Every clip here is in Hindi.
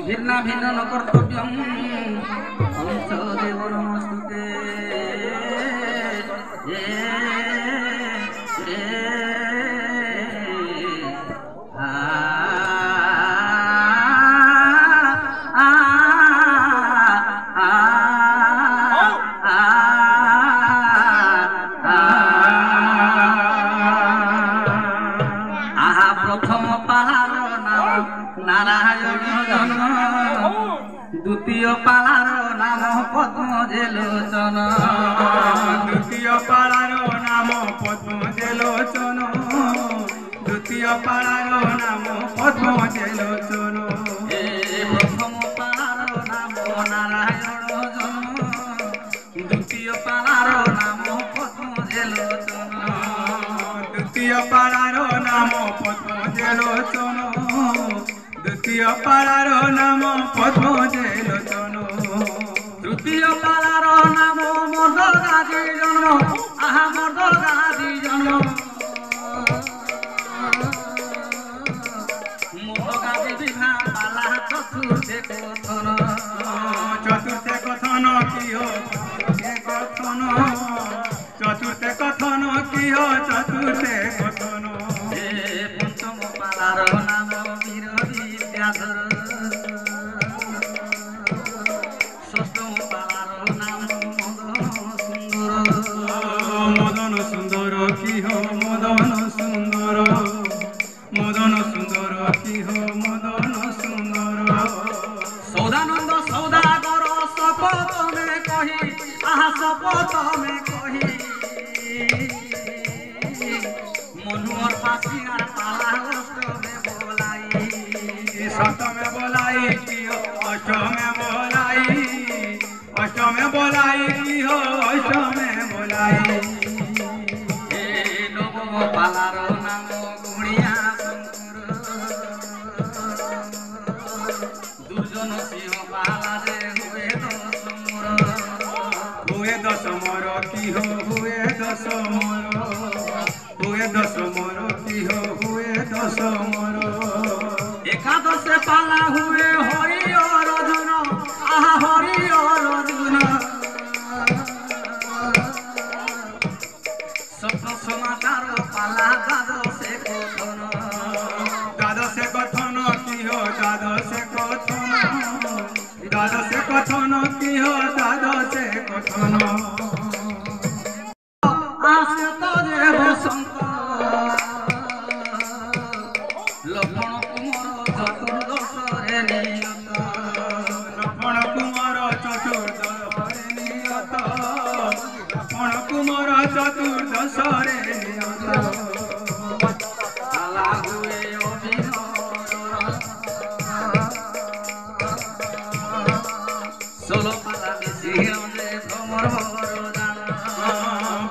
भिन्न भिन्न न कर्तव्यम अंश देवनमस्तुते प्रथम पाहार नाम नारायण जन्म द्वितीय पालार नाम पद्मजेलोचन द्वितीय पालार नाम पद्मजेलोचन द्वितीय पालार नाम पद्मजेलोचन प्रथम पालार नाम नारायण जन्म द्वितीय पालार नाम पद्मजेलोचन द्वितीय पालार नाम पद्मजेलोचन द्वितीय पालार नाम पद्मजेलोचन तृतीय पालार नाम मर्दगादी जन्म आहा मर्दगादी जन्म मर्दगादी विभा पाला चतुर्थे कथन चतुर्थे कथन की हो कथन चतुर्थे कथन की हो चतुर्थे कथन पंचम पालार नाम षष्ठम पालार नाम मदन सुंदर की हो मदन सुंदर मदन सुंदर की हो मदन सुंदर सौदानंद सौदागर शपथ में कही आहा शपथ में कही मनुअर फासियार पाला अष्ट में बोलाई सत में बोलाई की हो अष्ट में बोलाई अष्ट में बोलाई की हो अष्ट में बोलाई नवम पालार नाम गुणिया शंकर दुर्जन सिंह पाला रे हुए दस मोर की हो हुए दस मोर हुए दस मोर की हो हुए दस मोर एकादश पाला हुए हरि और अर्जुन आहा हरि और अर्जुन सप्त समाचार पाला द्वादश कथन द्वादश कथन की हो द्वादश कथन द्वादश कथन की हो द्वादश कथन आश्रित देव शंकर लक्ष्मण कुमार चतुर्दश रे नियत लक्ष्मण कुमार चतुर्दश रे नियत लक्ष्मण कुमार चतुर्दश रे नियत पाला हुए अभिनव षोलो पाला मिशी भ्रमर भर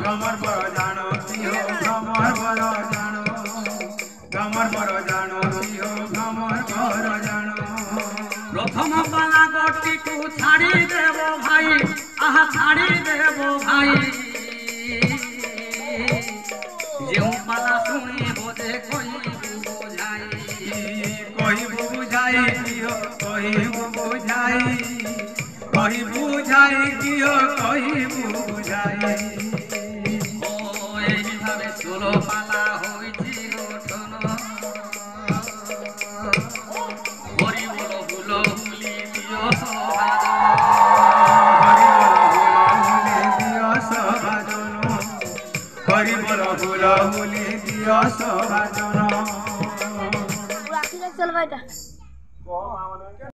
भ्रमर बर जानो की हो भ्रमर बर जानो भ्रमर बर जानो की हो भ्रमर बर जानो प्रथम पाला गटी को छाड़ी देव भाई आहा छाड़ी देव भाई जो पाला सुनी बोझे कोई बुझाई की हो कोई बुझाई कही बुझाई की हो कही बुझाई षोलो पाला होइछि गठन हरि बोल हुल हुली दियो सभाजन हरि बोल हुल हुली दियो सभाजन चल बेटा।